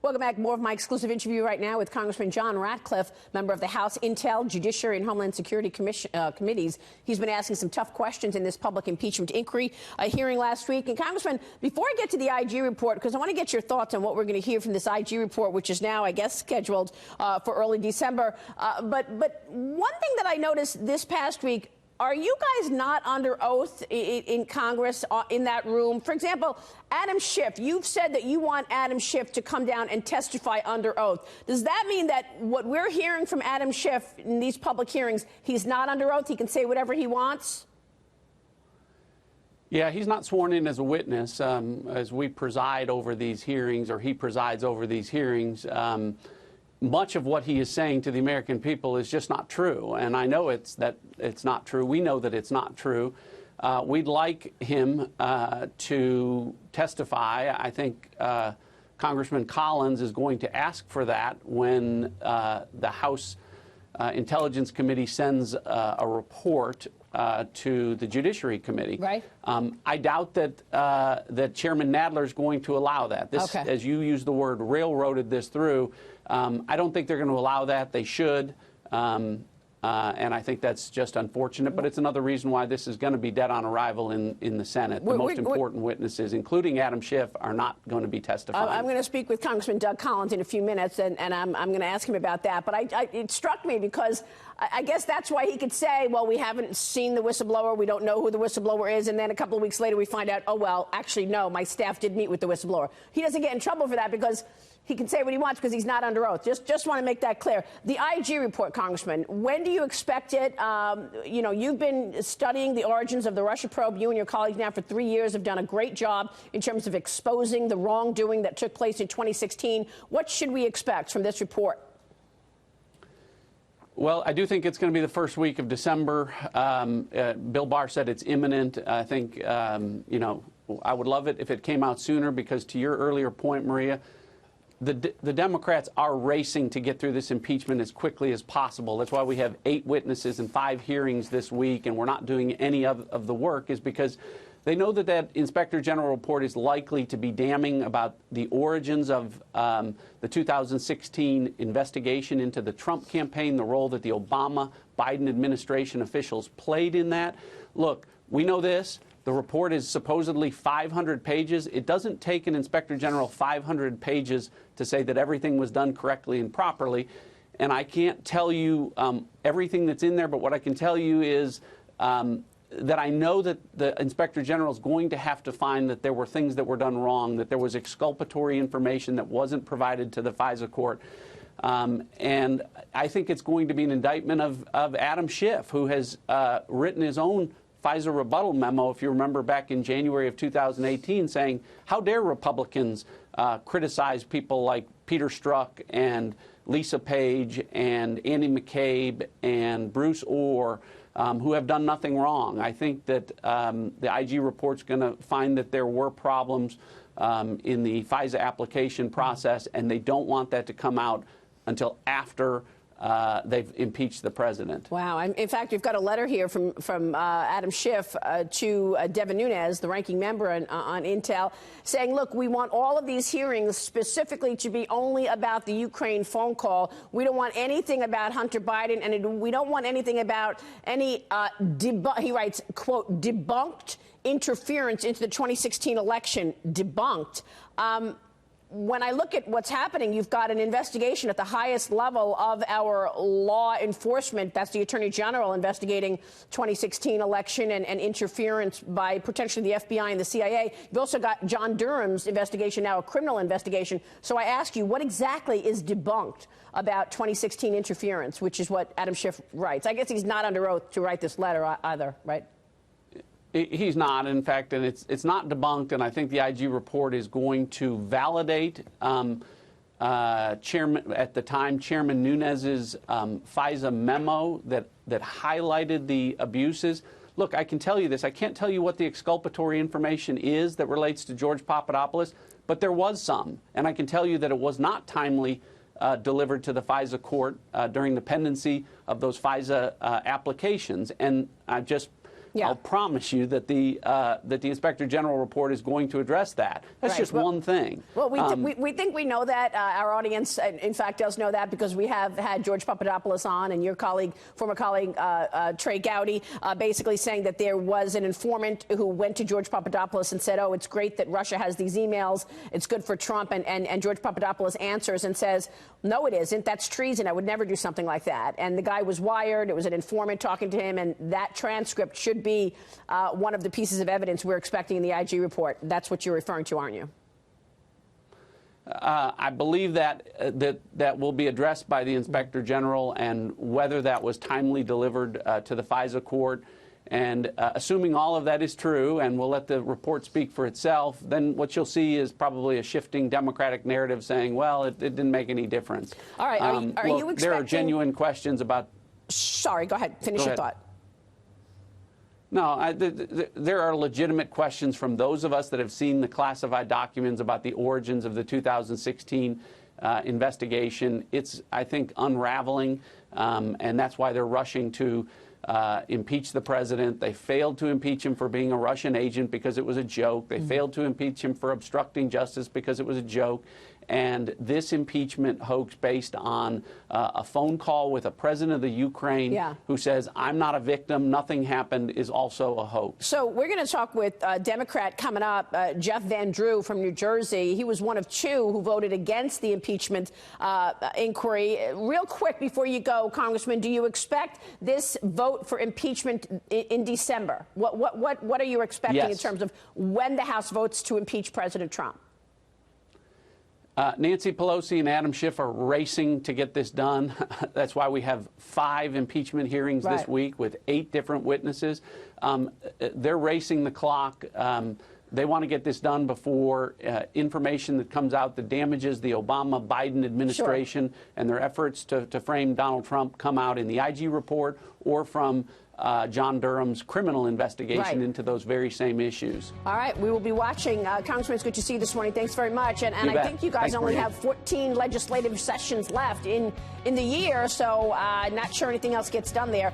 Welcome back. More of my exclusive interview right now with Congressman John Ratcliffe, member of the House Intel, Judiciary, and Homeland Security Committees. He's been asking some tough questions in this public impeachment inquiry hearing last week. And Congressman, before I get to the IG report, because I want to get your thoughts on what we're going to hear from this IG report, which is now, I guess, scheduled for early December. But one thing that I noticed this past week, are you guys not under oath in Congress in that room? For example, Adam Schiff, you've said that you want Adam Schiff to come down and testify under oath. Does that mean that what we're hearing from Adam Schiff in these public hearings, he's not under oath? He can say whatever he wants? Yeah, he's not sworn in as a witness. As we preside over these hearings, or he presides over these hearings, much of what he is saying to the American people is just not true. And I know it's not true. We know that it's not true. We'd like him to testify. I think Congressman Collins is going to ask for that when the House Intelligence Committee sends a report to the Judiciary Committee. Right. I doubt that Chairman Nadler is going to allow that. This, okay, as you used the word, railroaded this through. I don't think they're going to allow that. They should. And I think that's just unfortunate. But it's another reason why this is going to be dead on arrival in the Senate. The most important witnesses, including Adam Schiff, are not going to be testifying. I'm going to speak with Congressman Doug Collins in a few minutes, and I'm going to ask him about that. But it struck me because I guess that's why he could say, well, we haven't seen the whistleblower. We don't know who the whistleblower is. And then a couple of weeks later, we find out, oh, well, actually, no, my staff did meet with the whistleblower. He doesn't get in trouble for that because he can say what he wants because he's not under oath. Just want to make that clear. The IG report, Congressman, when do you expect it? You know, you've been studying the origins of the Russia probe. You and your colleagues now for 3 years have done a great job in terms of exposing the wrongdoing that took place in 2016. What should we expect from this report? Well, I do think it's going to be the first week of December. Bill Barr said it's imminent. I think, you know, I would love it if it came out sooner because, to your earlier point, Maria, the Democrats are racing to get through this impeachment as quickly as possible. That's why we have 8 witnesses and 5 hearings this week, and we're not doing any of the work, is because they know that Inspector General report is likely to be damning about the origins of the 2016 investigation into the Trump campaign, the role that the Obama-Biden administration officials played in that. Look, we know this. The report is supposedly 500 pages. It doesn't take an Inspector General 500 pages to say that everything was done correctly and properly. And I can't tell you everything that's in there, but what I can tell you is that I know that the Inspector General is going to have to find that there were things that were done wrong, that there was exculpatory information that wasn't provided to the FISA court. And I think it's going to be an indictment of Adam Schiff, who has written his own FISA rebuttal memo, if you remember, back in January of 2018, saying, how dare Republicans criticize people like Peter Strzok and Lisa Page and Andy McCabe and Bruce Orr, who have done nothing wrong. I think that the IG report's going to find that there were problems in the FISA application process, and they don't want that to come out until after they've impeached the president. Wow. In fact, we've got a letter here from Adam Schiff to Devin Nunes, the ranking member on Intel, saying, look, we want all of these hearings specifically to be only about the Ukraine phone call. We don't want anything about Hunter Biden, and we don't want anything about any, he writes, quote, debunked interference into the 2016 election. Debunked. When I look at what's happening, you've got an investigation at the highest level of our law enforcement. That's the Attorney General investigating 2016 election and interference by potentially the FBI and the CIA. You've also got John Durham's investigation, now a criminal investigation. So I ask you, what exactly is debunked about 2016 interference, which is what Adam Schiff writes? I guess he's not under oath to write this letter either, right? He's not, in fact, and it's not debunked, and I think the IG report is going to validate Chairman, at the time, Chairman Nunes's FISA memo that highlighted the abuses. Look, I can tell you this. I can't tell you what the exculpatory information is that relates to George Papadopoulos, but there was some, and I can tell you that it was not timely delivered to the FISA court during the pendency of those FISA applications. And I just Yeah. I'll promise you that the Inspector General report is going to address that. That's just one thing. Well, we think we know that. Our audience, in fact, does know that because we have had George Papadopoulos on, and your colleague, former colleague Trey Gowdy, basically saying that there was an informant who went to George Papadopoulos and said, oh, it's great that Russia has these emails. It's good for Trump. And George Papadopoulos answers and says, no, it isn't. That's treason. I would never do something like that. And the guy was wired. It was an informant talking to him. And that transcript should be one of the pieces of evidence we're expecting in the IG report. That's what you're referring to, aren't you? I believe that will be addressed by the Inspector General, and whether that was timely delivered to the FISA court. And assuming all of that is true, and we'll let the report speak for itself, then what you'll see is probably a shifting Democratic narrative saying, well, it didn't make any difference. All right. Are you expecting... There are genuine questions about... Sorry, go ahead. Finish your thought. No, there are legitimate questions from those of us that have seen the classified documents about the origins of the 2016 investigation. It's, I think, unraveling, and that's why they're rushing to impeach the president. They failed to impeach him for being a Russian agent because it was a joke. They failed to impeach him for obstructing justice because it was a joke. And this impeachment hoax based on a phone call with a president of the Ukraine who says, I'm not a victim, nothing happened, is also a hoax. So we're going to talk with Democrat coming up, Jeff Van Drew from New Jersey. He was one of two who voted against the impeachment inquiry. Real quick before you go, Congressman, do you expect this vote for impeachment in December? What are you expecting in terms of when the House votes to impeach President Trump? Nancy Pelosi and Adam Schiff are racing to get this done. That's why we have 5 impeachment hearings this week with 8 different witnesses. They're racing the clock. They want to get this done before information that comes out that damages the Obama-Biden administration and their efforts to frame Donald Trump come out in the IG report or from John Durham's criminal investigation into those very same issues. All right. We will be watching. Congressman, it's good to see you this morning. Thanks very much. And I think you guys only have 14 legislative sessions left in the year, so not sure anything else gets done there.